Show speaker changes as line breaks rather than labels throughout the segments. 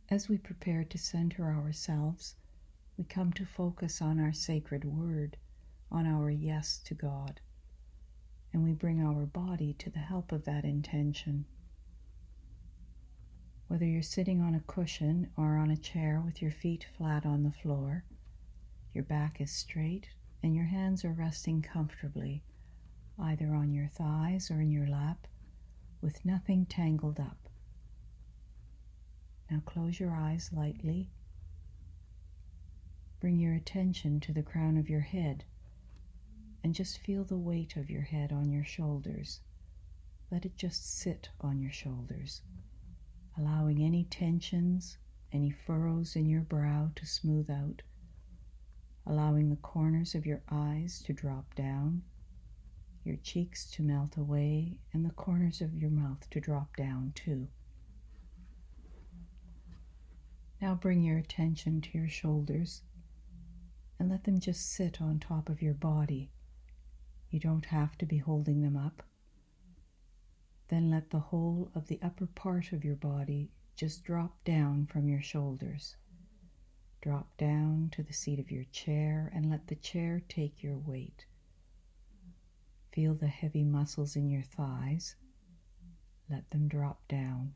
As we prepare to center ourselves, we come to focus on our sacred word, on our yes to God, and we bring our body to the help of that intention. Whether you're sitting on a cushion or on a chair with your feet flat on the floor, your back is straight and your hands are resting comfortably, either on your thighs or in your lap, with nothing tangled up. Now close your eyes lightly. Bring your attention to the crown of your head and just feel the weight of your head on your shoulders. Let it just sit on your shoulders, allowing any tensions, any furrows in your brow to smooth out, allowing the corners of your eyes to drop down, your cheeks to melt away, and the corners of your mouth to drop down too. Now bring your attention to your shoulders and let them just sit on top of your body. You don't have to be holding them up. Then let the whole of the upper part of your body just drop down from your shoulders. Drop down to the seat of your chair and let the chair take your weight. Feel the heavy muscles in your thighs. Let them drop down.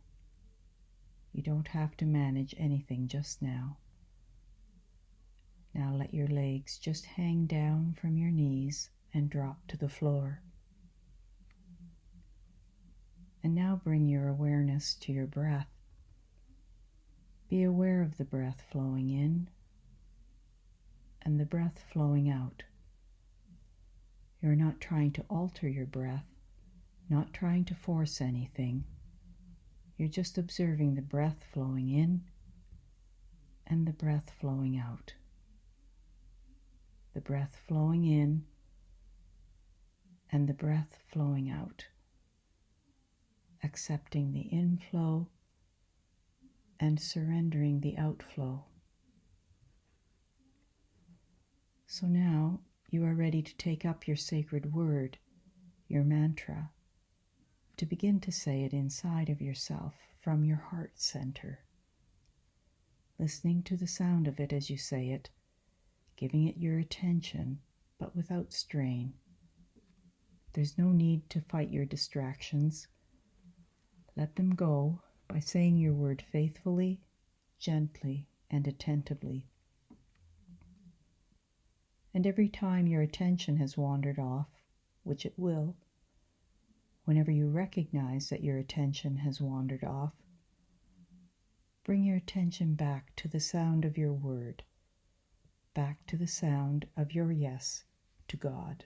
You don't have to manage anything just now. Now let your legs just hang down from your knees and drop to the floor. And now bring your awareness to your breath. Be aware of the breath flowing in and the breath flowing out. You're not trying to alter your breath, not trying to force anything. You're just observing the breath flowing in and the breath flowing out. The breath flowing in and the breath flowing out. Accepting the inflow and surrendering the outflow. So now you are ready to take up your sacred word, your mantra, to begin to say it inside of yourself from your heart center. Listening to the sound of it as you say it, giving it your attention, but without strain. There's no need to fight your distractions. Let them go by saying your word faithfully, gently, and attentively. And every time your attention has wandered off, which it will, whenever you recognize that your attention has wandered off, bring your attention back to the sound of your word, back to the sound of your yes to God.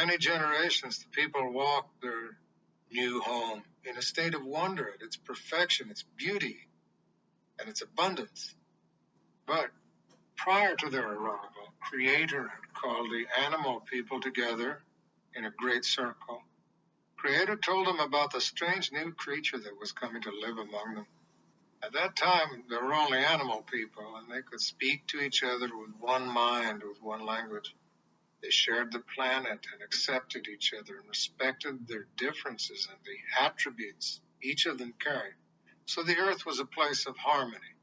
many generations, the people walked their new home in a state of wonder at its perfection, its beauty, and its abundance. But prior to their arrival, Creator had called the animal people together in a great circle. Creator told them about the strange new creature that was coming to live among them. At that time, there were only animal people, and they could speak to each other with one mind, with one language. They shared the planet and accepted each other and respected their differences and the attributes each of them carried. So the earth was a place of harmony.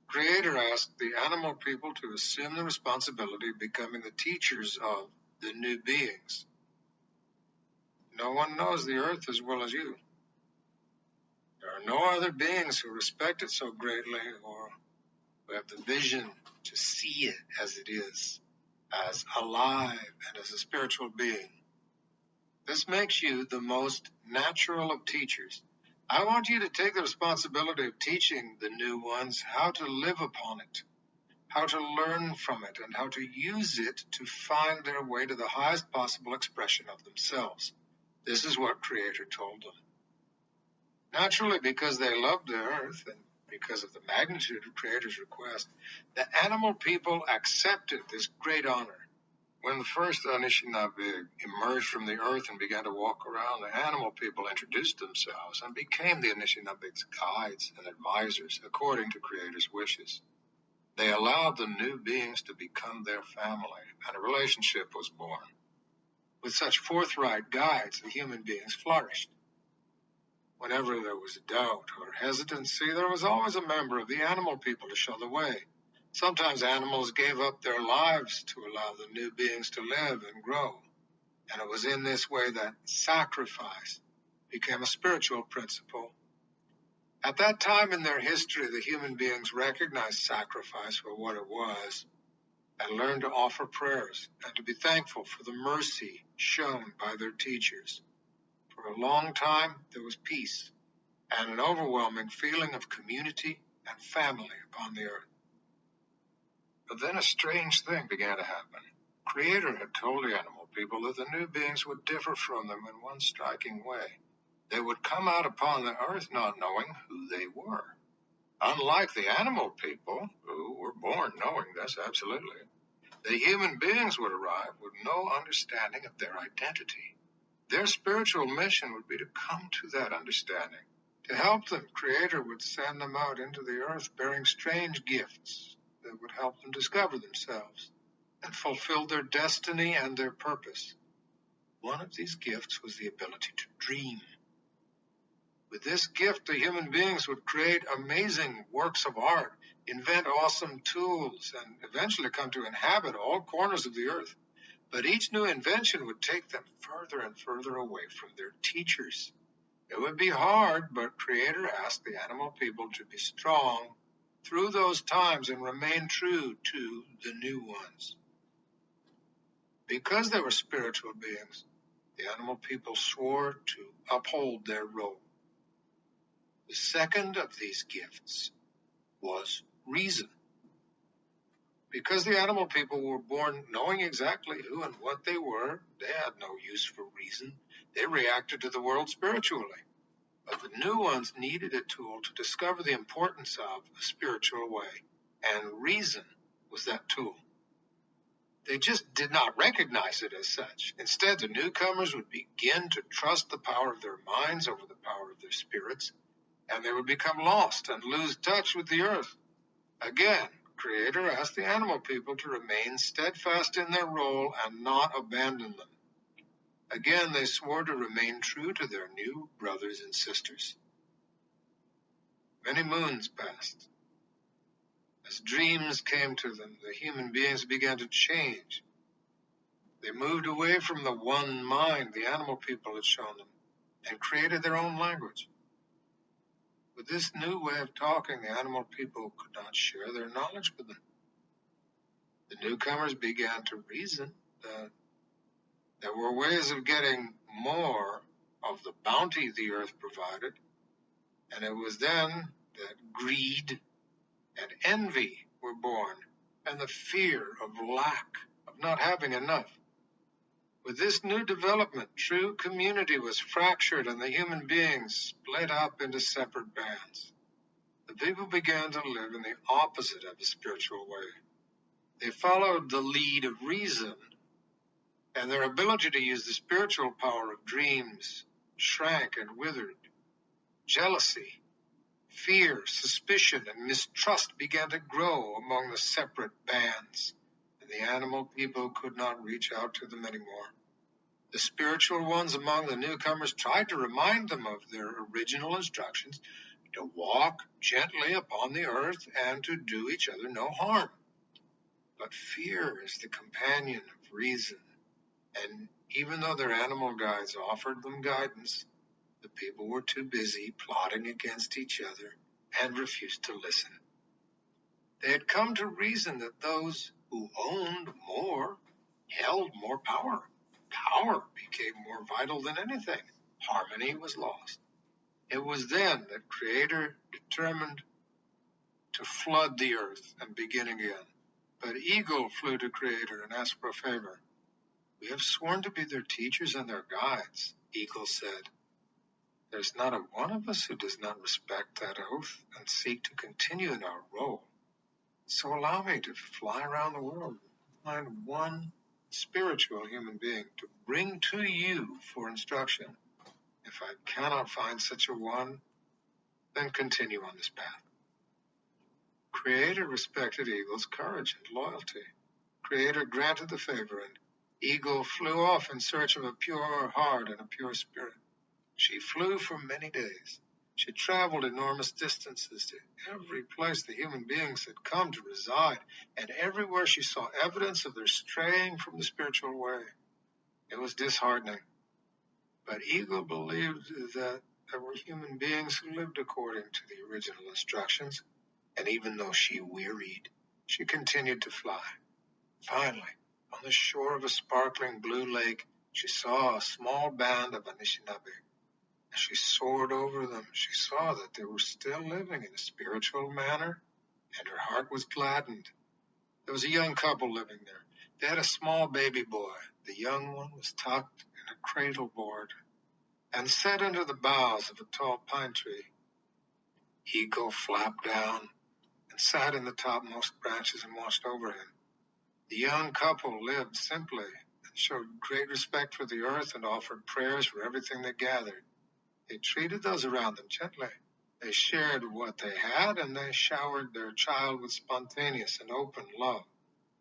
Creator asked the animal people to assume the responsibility of becoming the teachers of the new beings. No one knows the earth as well as you. There are no other beings who respect it so greatly or who have the vision to see it as it is, as alive and as a spiritual being. This makes you the most natural of teachers. I want you to take the responsibility of teaching the new ones how to live upon it, how to learn from it, and how to use it to find their way to the highest possible expression of themselves. This is what Creator told them. Naturally, because they loved the earth and because of the magnitude of Creator's request, the animal people accepted this great honor. When the first Anishinaabe emerged from the earth and began to walk around, the animal people introduced themselves and became the Anishinaabe's guides and advisors according to Creator's wishes. They allowed the new beings to become their family, and a relationship was born. With such forthright guides, the human beings flourished. Whenever there was doubt or hesitancy, there was always a member of the animal people to show the way. Sometimes animals gave up their lives to allow the new beings to live and grow. And it was in this way that sacrifice became a spiritual principle. At that time in their history, the human beings recognized sacrifice for what it was and learned to offer prayers and to be thankful for the mercy shown by their teachers. For a long time, there was peace and an overwhelming feeling of community and family upon the earth. But then a strange thing began to happen. Creator had told the animal people that the new beings would differ from them in one striking way. They would come out upon the earth not knowing who they were. Unlike the animal people, who were born knowing this, absolutely, the human beings would arrive with no understanding of their identity. Their spiritual mission would be to come to that understanding. To help them, Creator would send them out into the earth bearing strange gifts that would help them discover themselves and fulfill their destiny and their purpose. One of these gifts was the ability to dream. With this gift, the human beings would create amazing works of art, invent awesome tools, and eventually come to inhabit all corners of the earth. But each new invention would take them further and further away from their teachers. It would be hard, but Creator asked the animal people to be strong through those times and remain true to the new ones. Because they were spiritual beings, the animal people swore to uphold their role. The second of these gifts was reason. Because the animal people were born knowing exactly who and what they were, they had no use for reason. They reacted to the world spiritually. But the new ones needed a tool to discover the importance of a spiritual way, and reason was that tool. They just did not recognize it as such. Instead, the newcomers would begin to trust the power of their minds over the power of their spirits, and they would become lost and lose touch with the earth. Again, Creator asked the animal people to remain steadfast in their role and not abandon them. Again, they swore to remain true to their new brothers and sisters. Many moons passed. As dreams came to them, the human beings began to change. They moved away from the one mind the animal people had shown them and created their own language. With this new way of talking, the animal people could not share their knowledge with them. The newcomers began to reason that there were ways of getting more of the bounty the earth provided, and it was then that greed and envy were born, and the fear of lack, of not having enough. With this new development, true community was fractured and the human beings split up into separate bands. The people began to live in the opposite of the spiritual way. They followed the lead of reason, and their ability to use the spiritual power of dreams shrank and withered. Jealousy, fear, suspicion, and mistrust began to grow among the separate bands, and the animal people could not reach out to them anymore. The spiritual ones among the newcomers tried to remind them of their original instructions to walk gently upon the earth and to do each other no harm. But fear is the companion of reason, and even though their animal guides offered them guidance, the people were too busy plotting against each other and refused to listen. They had come to reason that those who owned more held more power. Power became more vital than anything. Harmony was lost. It was then that Creator determined to flood the earth and begin again. But Eagle flew to Creator and asked for a favor. "We have sworn to be their teachers and their guides," Eagle said. "There's not a one of us who does not respect that oath and seek to continue in our role. So allow me to fly around the world and find one spiritual human being to bring to you for instruction. If I cannot find such a one, then continue on this path." Creator respected Eagle's courage and loyalty. Creator granted the favor, and Eagle flew off in search of a pure heart and a pure spirit. She flew for many days. She traveled enormous distances to every place the human beings had come to reside, and everywhere she saw evidence of their straying from the spiritual way. It was disheartening. But Eagle believed that there were human beings who lived according to the original instructions, and even though she wearied, she continued to fly. Finally, on the shore of a sparkling blue lake, she saw a small band of Anishinaabe. As she soared over them, she saw that they were still living in a spiritual manner, and her heart was gladdened. There was a young couple living there. They had a small baby boy. The young one was tucked in a cradle board and set under the boughs of a tall pine tree. Eagle flapped down and sat in the topmost branches and watched over him. The young couple lived simply and showed great respect for the earth and offered prayers for everything they gathered. They treated those around them gently. They shared what they had, and they showered their child with spontaneous and open love.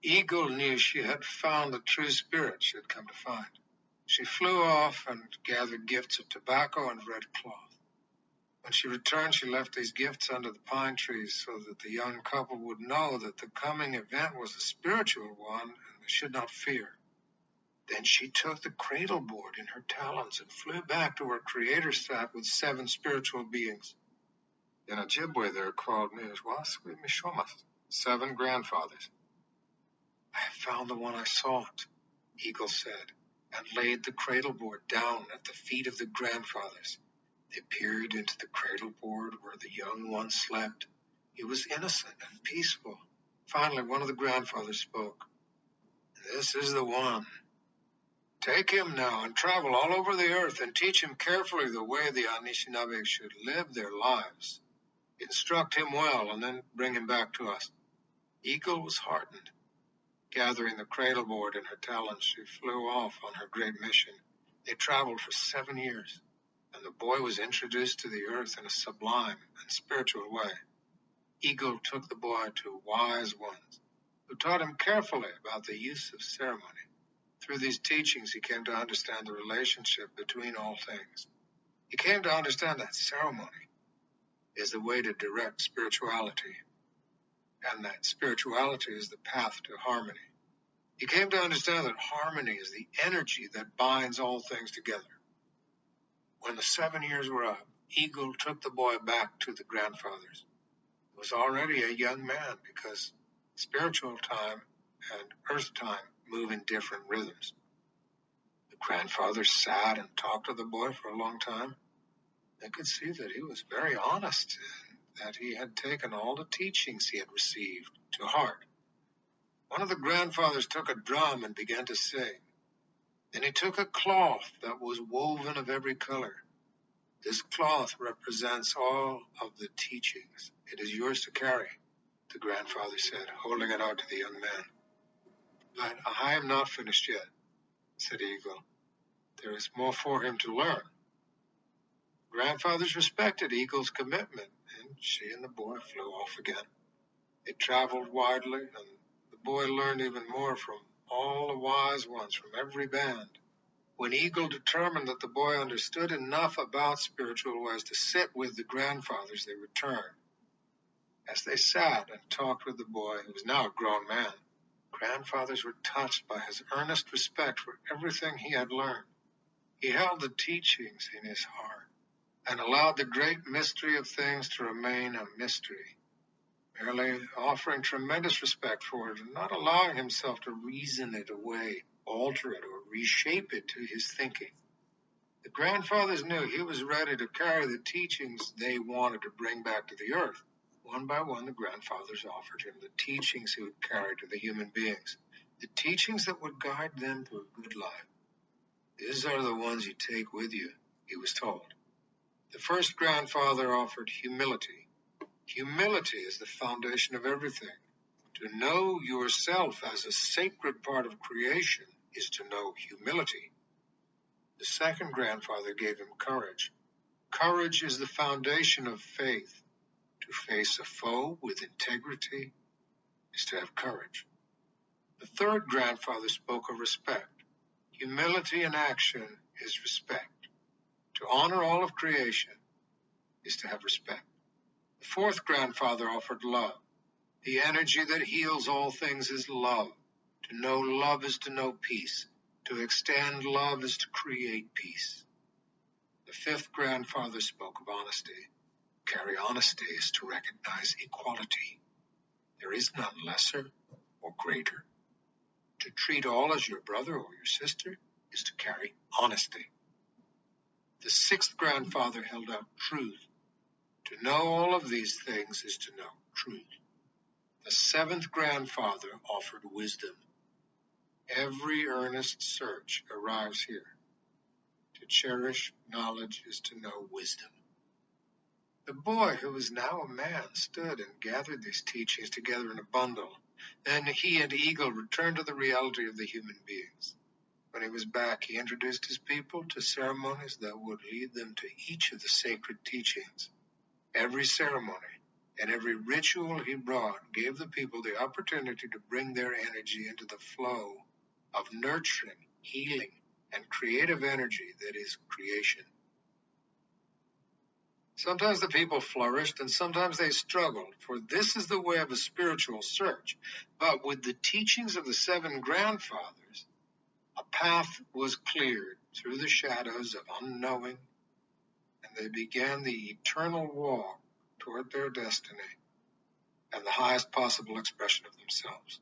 Eagle knew she had found the true spirit she had come to find. She flew off and gathered gifts of tobacco and red cloth. When she returned, she left these gifts under the pine trees so that the young couple would know that the coming event was a spiritual one and they should not fear. Then she took the cradle board in her talons and flew back to where Creator sat with 7 spiritual beings. In Ojibwe, they're called Miwaswi Mishomas, 7 grandfathers. "I have found the one I sought," Eagle said, and laid the cradle board down at the feet of the grandfathers. They peered into the cradle board where the young one slept. It was innocent and peaceful. Finally, one of the grandfathers spoke. "This is the one. Take him now and travel all over the earth and teach him carefully the way the Anishinaabe should live their lives. Instruct him well and then bring him back to us." Eagle was heartened. Gathering the cradle board in her talons, she flew off on her great mission. They traveled for 7 years, and the boy was introduced to the earth in a sublime and spiritual way. Eagle took the boy to wise ones who taught him carefully about the use of ceremony. Through these teachings, he came to understand the relationship between all things. He came to understand that ceremony is the way to direct spirituality, and that spirituality is the path to harmony. He came to understand that harmony is the energy that binds all things together. When the 7 years were up, Eagle took the boy back to the grandfathers. He was already a young man because spiritual time and earth time move in different rhythms. The grandfathers sat and talked to the boy for a long time. They could see that he was very honest and that he had taken all the teachings he had received to heart. One of the grandfathers took a drum and began to sing. Then he took a cloth that was woven of every color. This cloth represents all of the teachings. It is yours to carry, the grandfather said, holding it out to the young man. But I am not finished yet, said Eagle. There is more for him to learn. Grandfathers respected Eagle's commitment, and she and the boy flew off again. They traveled widely, and the boy learned even more from all the wise ones from every band. When Eagle determined that the boy understood enough about spiritual ways to sit with the grandfathers, they returned. As they sat and talked with the boy, who was now a grown man, grandfathers were touched by his earnest respect for everything he had learned. He held the teachings in his heart and allowed the great mystery of things to remain a mystery, merely offering tremendous respect for it and not allowing himself to reason it away, alter it, or reshape it to his thinking. The grandfathers knew he was ready to carry the teachings they wanted to bring back to the earth. One by one, the grandfathers offered him the teachings he would carry to the human beings, the teachings that would guide them to a good life. These are the ones you take with you, he was told. The first grandfather offered humility. Humility is the foundation of everything. To know yourself as a sacred part of creation is to know humility. The second grandfather gave him courage. Courage is the foundation of faith. To face a foe with integrity is to have courage. The third grandfather spoke of respect. Humility in action is respect. To honor all of creation is to have respect. The fourth grandfather offered love. The energy that heals all things is love. To know love is to know peace. To extend love is to create peace. The fifth grandfather spoke of honesty. To carry honesty is to recognize equality. There is none lesser or greater. To treat all as your brother or your sister is to carry honesty. The sixth grandfather held out truth. To know all of these things is to know truth. The seventh grandfather offered wisdom. Every earnest search arrives here. To cherish knowledge is to know wisdom. The boy, who was now a man, stood and gathered these teachings together in a bundle. Then he and Eagle returned to the reality of the human beings. When he was back, he introduced his people to ceremonies that would lead them to each of the sacred teachings. Every ceremony and every ritual he brought gave the people the opportunity to bring their energy into the flow of nurturing, healing, and creative energy that is creation. Sometimes the people flourished and sometimes they struggled, for this is the way of a spiritual search. But with the teachings of the seven grandfathers, a path was cleared through the shadows of unknowing, and they began the eternal walk toward their destiny and the highest possible expression of themselves.